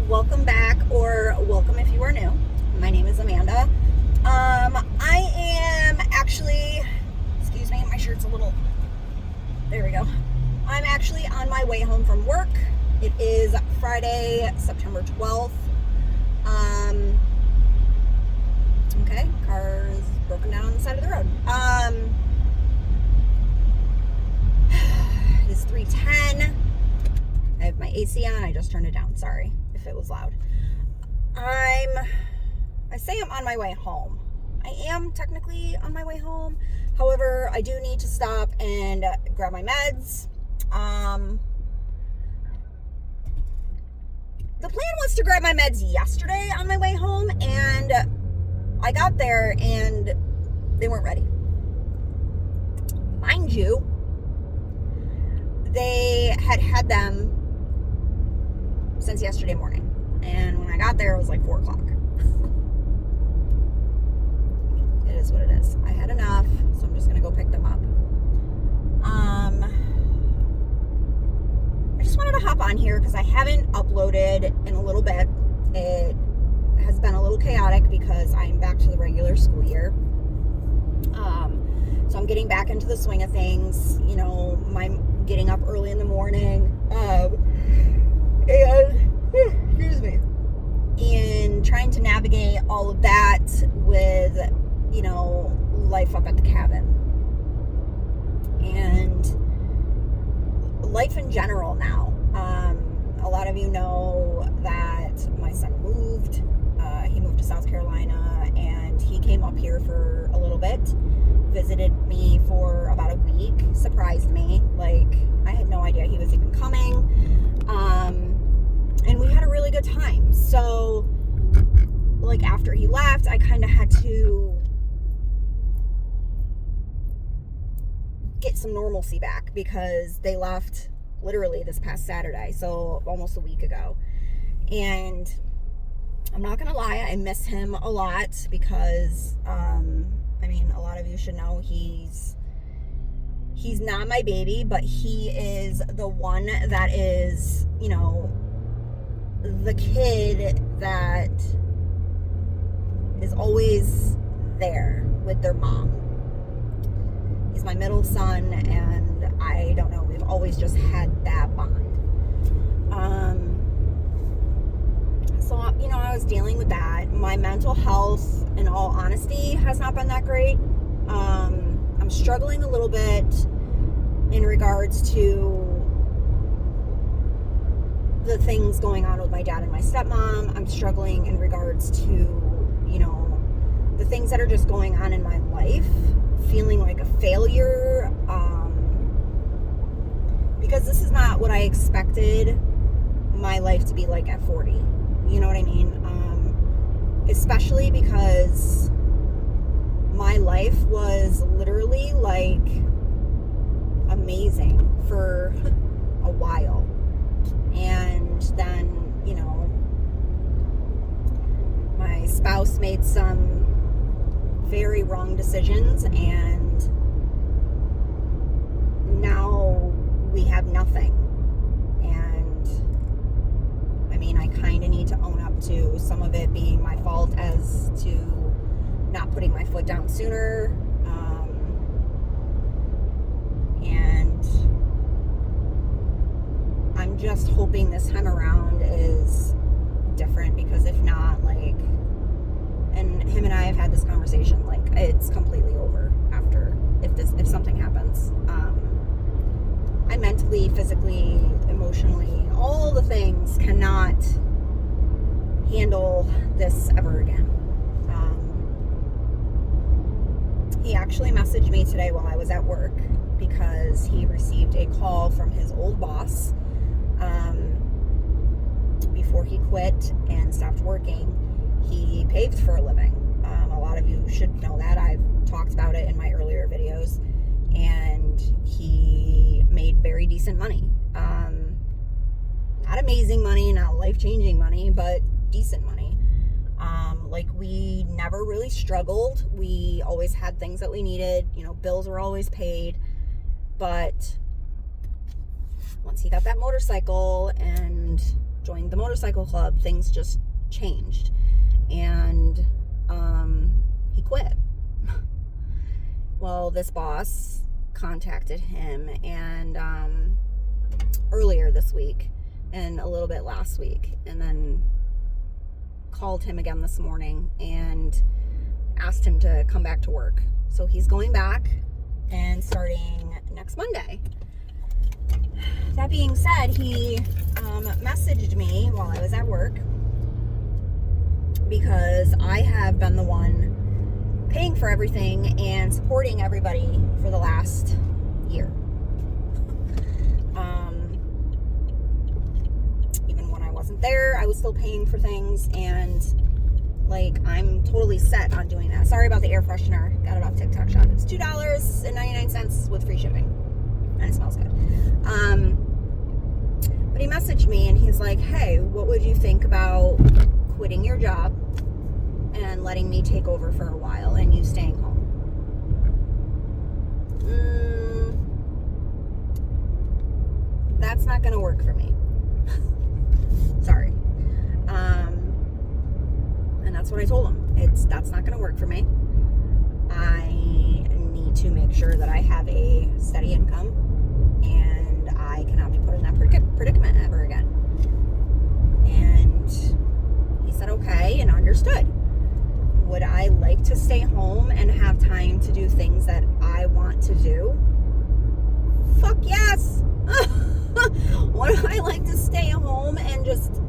welcome back, or welcome if you are new. My name is Amanda. I am actually, excuse me, my shirt's a little, there we go. I'm actually on my way home from work. It is Friday, September 12th. Okay, car's broken down on the side of the road. It is 3:10. I have my AC on. I just turned it down. Sorry if it was loud. I say I'm on my way home. I am technically on my way home. However, I do need to stop and grab my meds. The plan was to grab my meds yesterday on my way home, and I got there and they weren't ready. Mind you, they had them since yesterday morning, and when I got there it was like 4 o'clock. It is what it is. I had enough, so I'm just gonna go pick them up. I just wanted to hop on here because I haven't uploaded in a little bit. It has been a little chaotic because I'm back to the regular school year. So I'm getting back into the swing of things, you know, my getting up early in the morning, excuse me, and trying to navigate all of that with, you know, life up at the cabin and life in general now. A lot of you know that my son moved. He moved to South Carolina, and he came up here for a little bit, visited me for about a week, surprised me. Like, I had no idea he was even coming. And we had a really good time. So, like, after he left, I kind of had to get some normalcy back because they left literally this past Saturday, so almost a week ago. And I'm not gonna lie, I miss him a lot because I mean, a lot of you should know he's not my baby, but he is the one that is, you know, the kid that is always there with their mom. He's my middle son, and I don't know, we've always just had that bond. So, you know, I was dealing with that. My mental health, in all honesty, has not been that great. I'm struggling a little bit in regards to the things going on with my dad and my stepmom. I'm struggling in regards to, you know, the things that are just going on in my life, feeling like a failure, because this is not what I expected my life to be like at 40. You know what I mean? Especially because my life was literally like amazing for a while. And then, you know, my spouse made some very wrong decisions, and now we have nothing. And I mean, I kind of need to own up to some of it being my fault as to not putting my foot down sooner. And I'm just hoping this time around is different, because if not, like, and him and I have had this conversation, like, it's completely over after, if something happens. I mentally, physically, emotionally, all the things cannot handle this ever again. He actually messaged me today while I was at work because he received a call from his old boss before he quit and stopped working. He paved for a living. A lot of you should know that. I've talked about it in my earlier videos. And he made very decent money. Not amazing money, not life-changing money, but decent money. Like, we never really struggled. We always had things that we needed. You know, bills were always paid. But once he got that motorcycle and joined the motorcycle club, things just changed. And he quit. Well, this boss contacted him and earlier this week and a little bit last week, and then called him again this morning and asked him to come back to work. So he's going back and starting next Monday. That being said, he messaged me while I was at work because I have been the one paying for everything and supporting everybody for the last year. Even when I wasn't there, I was still paying for things, and like, I'm totally set on doing that. Sorry about the air freshener. Got it off TikTok shop. It's $2.99 with free shipping, and it smells good. But he messaged me and he's like, hey, what would you think about quitting your job and letting me take over for a while and you staying home? That's not gonna work for me. Sorry. And that's what I told him. That's not gonna work for me. I need to make sure that I have a steady income, and I cannot be put in that predicament ever again. And he said okay and understood. Would I like to stay home and have time to do things that I want to do? Fuck yes! Would I like to stay home and just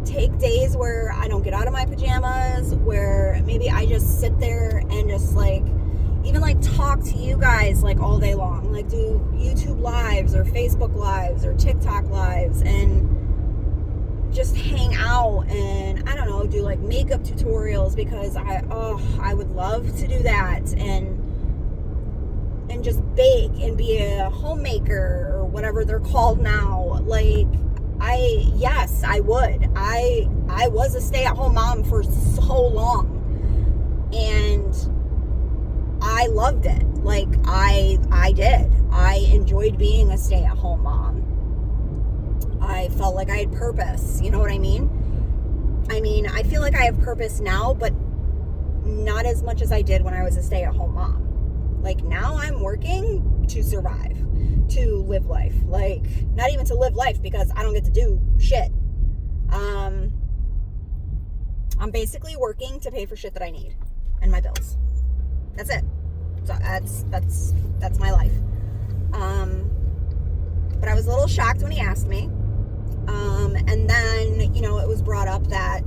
take days where I don't get out of my pajamas, where maybe I just sit there and just like, even like talk to you guys like all day long, like do YouTube lives or Facebook lives or TikTok lives and just hang out and, I don't know, do like makeup tutorials, because I would love to do that, and just bake and be a homemaker or whatever they're called now. Like, yes, I would. I was a stay-at-home mom for so long, and I loved it. Like, I did. I enjoyed being a stay-at-home mom. I felt like I had purpose. You know what I mean? I feel like I have purpose now, but not as much as I did when I was a stay-at-home mom. Like, now I'm working to survive, to live life. Like, not even to live life, because I don't get to do shit. I'm basically working to pay for shit that I need and my bills. That's it. So that's my life. But I was a little shocked when he asked me. And then, it was brought up that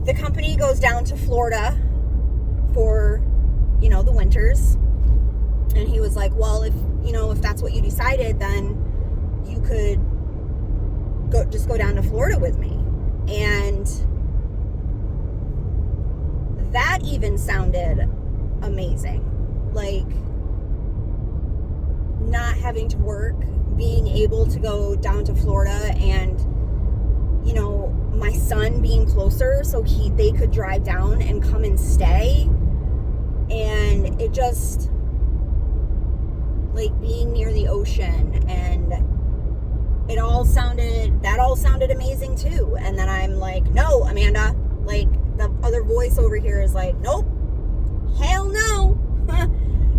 the company goes down to Florida for, the winters. And he was like, well, if that's what you decided, then you could go down to Florida with me. And that even sounded amazing. Like, not having to work, being able to go down to Florida, and my son being closer so they could drive down and come and stay. And it just, like, being near the ocean, and that all sounded amazing too. And then I'm like, no, Amanda, like, the other voice over here is like, nope, hell no,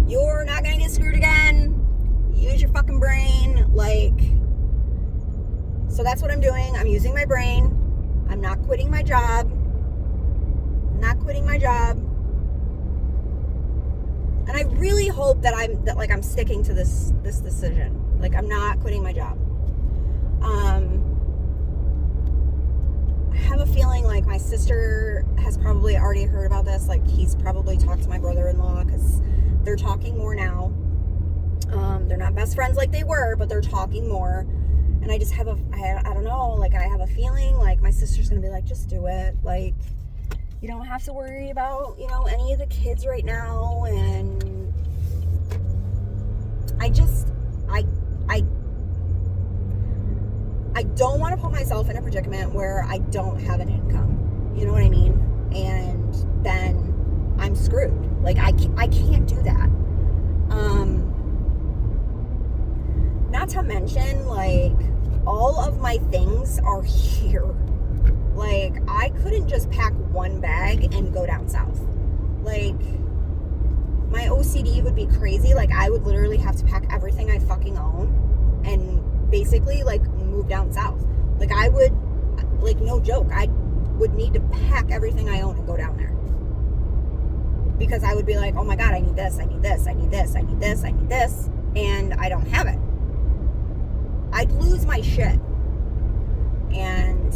you're not gonna get screwed again, use your fucking brain. Like, so that's what I'm doing. I'm using my brain. I'm not quitting my job. And I really hope that I'm sticking to this decision. Like, I'm not quitting my job. I have a feeling like my sister has probably already heard about this. Like, he's probably talked to my brother-in-law, because they're talking more now. They're not best friends like they were, but they're talking more. And I just have I don't know, like, I have a feeling like my sister's gonna be like, just do it. Like, you don't have to worry about, any of the kids right now. And I don't want to put myself in a predicament where I don't have an income. You know what I mean? And then I'm screwed. Like, I can't do that. Not to mention, like, all of my things are here. Like, I couldn't just pack one bag and go down south. Like, my OCD would be crazy. Like, I would literally have to pack everything I fucking own and basically, like, move down south. Like, I would, like, no joke, I would need to pack everything I own and go down there. Because I would be like, oh my God, I need this, I need this, I need this, I need this, I need this, and I don't have it. I'd lose my shit. And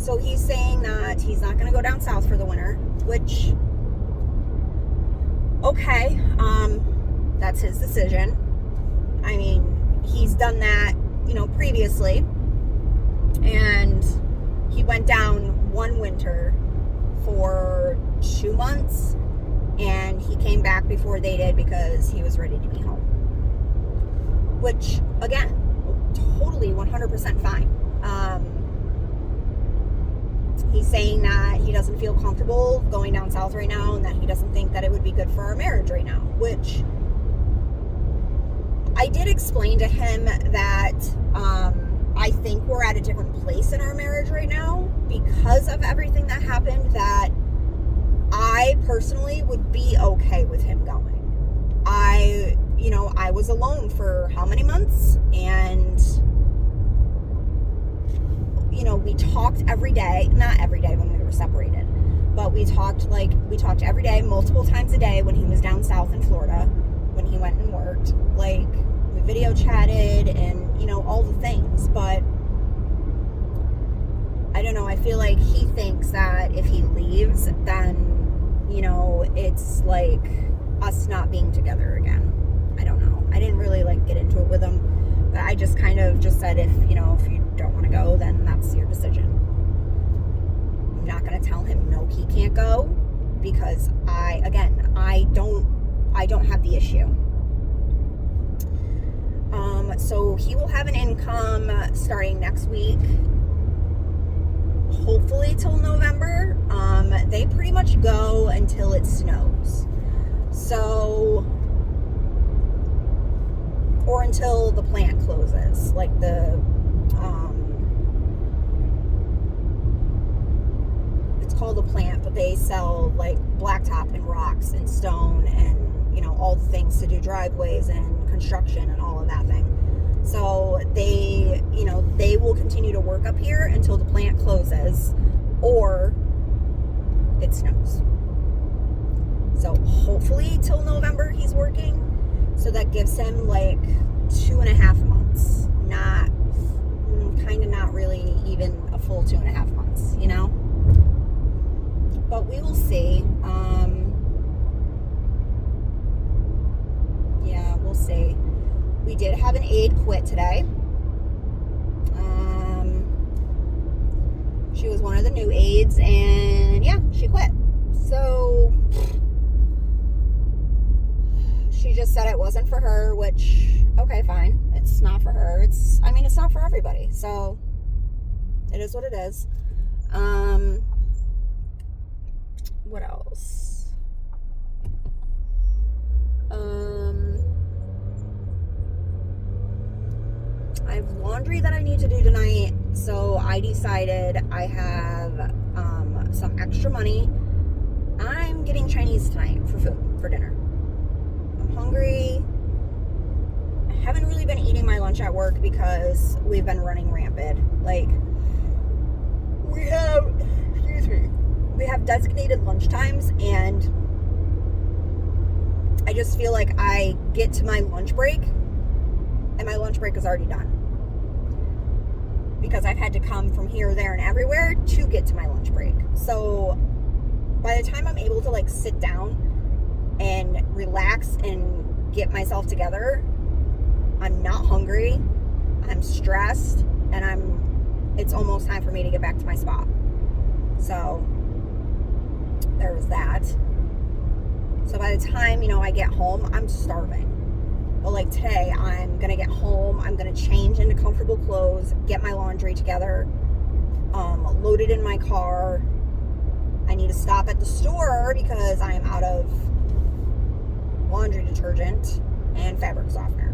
so he's saying that he's not going to go down south for the winter, which, okay, that's his decision. I mean, he's done that, you know, previously, and he went down one winter for 2 months, and he came back before they did because he was ready to be home. Which, again, totally 100% fine. He's saying that he doesn't feel comfortable going down south right now, and that he doesn't think that it would be good for our marriage right now, which I did explain to him that I think we're at a different place in our marriage right now because of everything that happened, that I personally would be okay with him going. I was alone for how many months, and we talked every day, not every day when we were separated, but we talked every day, multiple times a day when he was down south in Florida, when he went and worked. Like, we video chatted and, all the things, but I don't know, I feel like he thinks that if he leaves, then, it's like us not being together again. I don't know. I didn't really get into it with him, but I just kind of just said, if you don't want to go, then that's your decision. I'm not going to tell him no, he can't go, because I don't have the issue. So he will have an income starting next week, hopefully till November. They pretty much go until it snows. So, or until the plant closes, like it's called a plant, but they sell blacktop and rocks and stone and all the things to do driveways and construction and all of that thing. So they will continue to work up here until the plant closes or it snows. So hopefully till November he's working. So that gives him 2.5 months. Not really even a full 2.5 months, But we will see. Yeah, we'll see. We did have an aide quit today. She was one of the new aides, and yeah, she quit. So she just said it wasn't for her, which, okay, fine. It's not for her. It's not for everybody. So it is what it is. What else? I have laundry that I need to do tonight, so I decided I have some extra money. I'm getting Chinese tonight for dinner. I'm hungry. I haven't really been eating my lunch at work because we've been running rampant. We have designated lunch times, and I just feel like I get to my lunch break and my lunch break is already done, because I've had to come from here, there, and everywhere to get to my lunch break. So by the time I'm able to sit down and relax and get myself together, I'm not hungry, I'm stressed, and it's almost time for me to get back to my spot. So there's that. So by the time, I get home, I'm starving. But today, I'm going to get home, I'm going to change into comfortable clothes, get my laundry together, load it in my car. I need to stop at the store because I am out of laundry detergent and fabric softener.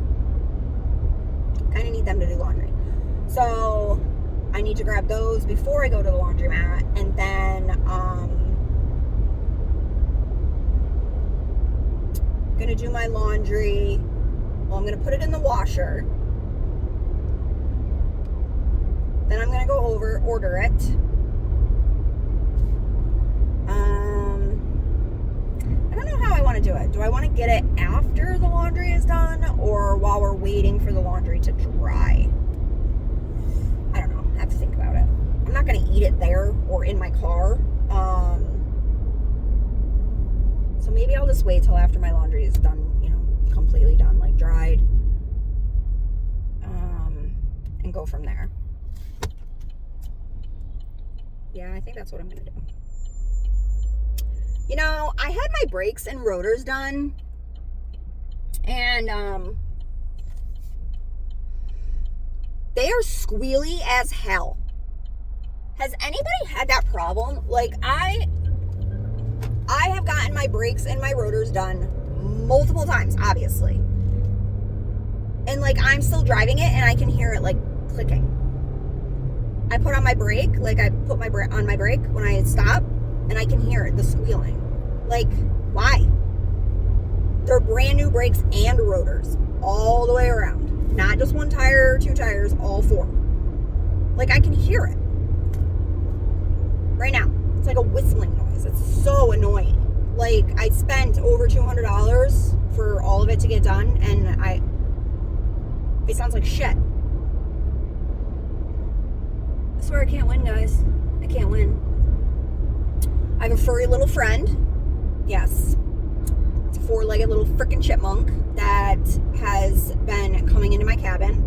kind of need them to do laundry. So I need to grab those before I go to the laundromat, and then I'm gonna do my laundry. Well, I'm gonna put it in the washer. Then I'm gonna go over, order it. I don't know how I want to do it. Do I want to get it after the laundry is done, or while we're waiting for the laundry to dry? I don't know. I have to think about it. I'm not going to eat it there or in my car. So maybe I'll just wait till after my laundry is done, completely done, like dried, and go from there. Yeah, I think that's what I'm going to do. I had my brakes and rotors done, and they are squealy as hell. Has anybody had that problem? Like, I have gotten my brakes and my rotors done multiple times, obviously. And, like, I'm still driving it, and I can hear it, like, clicking. I put on my brake, like, I put my on my brake when I stop, and I can hear it, the squealing. Like, why? They're brand new brakes and rotors all the way around. Not just one tire or two tires, all four. Like, I can hear it. Right now. It's like a whistling noise. It's so annoying. Like, I spent over $200 for all of it to get done, and it sounds like shit. I swear I can't win, guys. I can't win. I have a furry little friend. Yes. It's a four-legged little freaking chipmunk that has been coming into my cabin.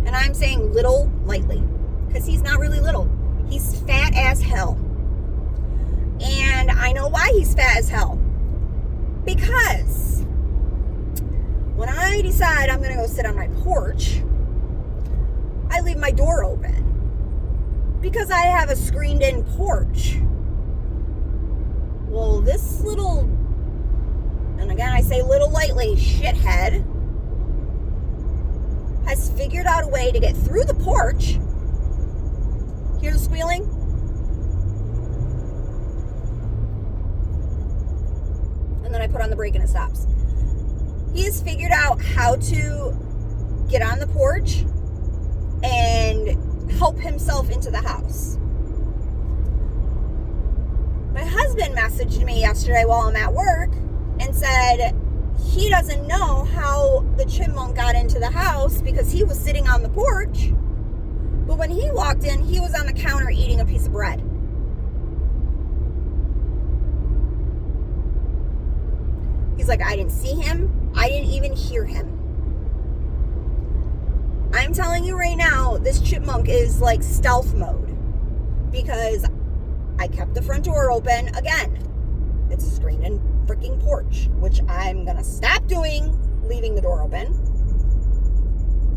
And I'm saying little lightly, because he's not really little. He's fat as hell. And I know why he's fat as hell. Because when I decide I'm going to go sit on my porch, I leave my door open. Because I have a screened-in porch. Well, this little, and again I say little lightly, shithead, has figured out a way to get through the porch. Hear the squealing? And then I put on the brake and it stops. He has figured out how to get on the porch and help himself into the house. My husband messaged me yesterday while I'm at work and said he doesn't know how the chipmunk got into the house because he was sitting on the porch, but when he walked in, he was on the counter eating a piece of bread. He's like, I didn't see him. I didn't even hear him. I'm telling you right now, this chipmunk is like stealth mode because I kept the front door open. Again, it's a screened-in freaking porch, which I'm going to stop doing, leaving the door open.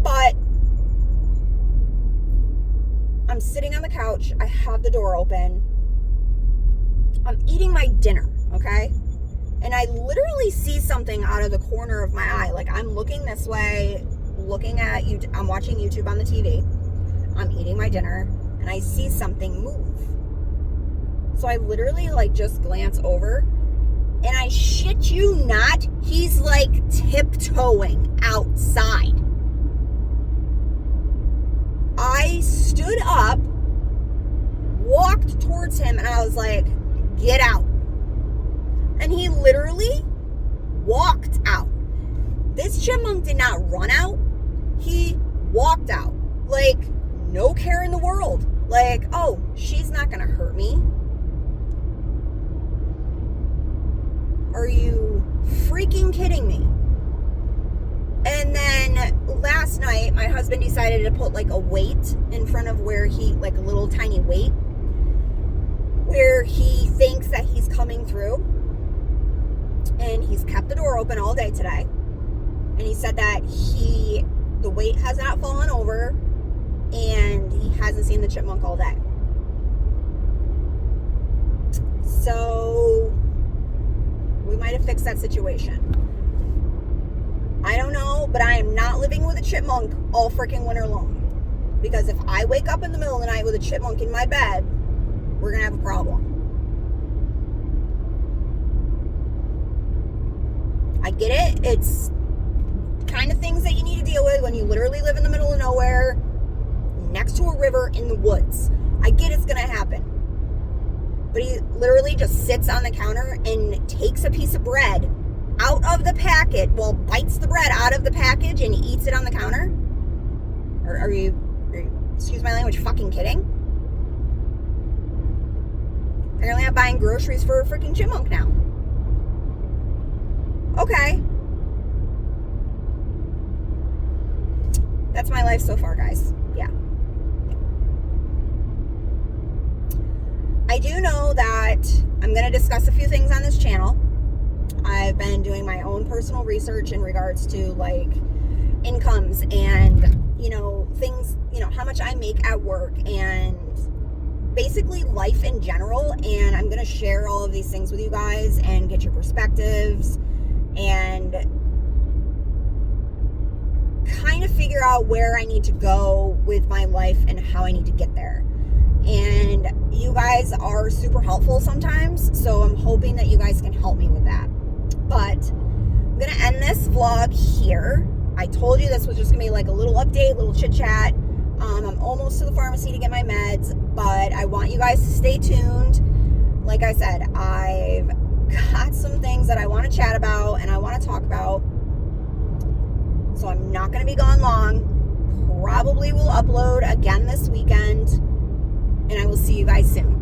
But I'm sitting on the couch. I have the door open. I'm eating my dinner, okay? And I literally see something out of the corner of my eye. Like, I'm looking this way, looking at you. I'm watching YouTube on the TV. I'm eating my dinner, and I see something move. So I literally, like, just glance over, and I shit you not, he's, like, tiptoeing outside. I stood up, walked towards him, and I was like, get out. And he literally walked out. This chipmunk did not run out. He walked out. Like, no care in the world. Like, oh, she's not going to hurt me. Are you freaking kidding me? And then last night, my husband decided to put like a weight in front of where he, like a little tiny weight, where he thinks that he's coming through. And he's kept the door open all day today. And he said that the weight has not fallen over and he hasn't seen the chipmunk all day. So we might have fixed that situation. I don't know, but I am not living with a chipmunk all freaking winter long. Because if I wake up in the middle of the night with a chipmunk in my bed, we're going to have a problem. I get it. It's kind of things that you need to deal with when you literally live in the middle of nowhere, next to a river in the woods. I get it's going to happen. But he literally just sits on the counter and takes a piece of bread out of the packet, well, bites the bread out of the package and eats it on the counter? Are you, excuse my language, fucking kidding? Apparently I'm buying groceries for a freaking chipmunk now. Okay. That's my life so far, guys. Yeah. I do know that I'm going to discuss a few things on this channel. I've been doing my own personal research in regards to like incomes and, you know, things, you know, how much I make at work and basically life in general. And I'm going to share all of these things with you guys and get your perspectives and kind of figure out where I need to go with my life and how I need to get there. And you guys are super helpful sometimes, so I'm hoping that you guys can help me with that. But I'm going to end this vlog here. I told you this was just going to be like a little update, little chit chat. I'm almost to the pharmacy to get my meds, but I want you guys to stay tuned. Like I said, I've got some things that I want to chat about and I want to talk about. So I'm not going to be gone long. Probably will upload again this weekend. And I will see you guys soon.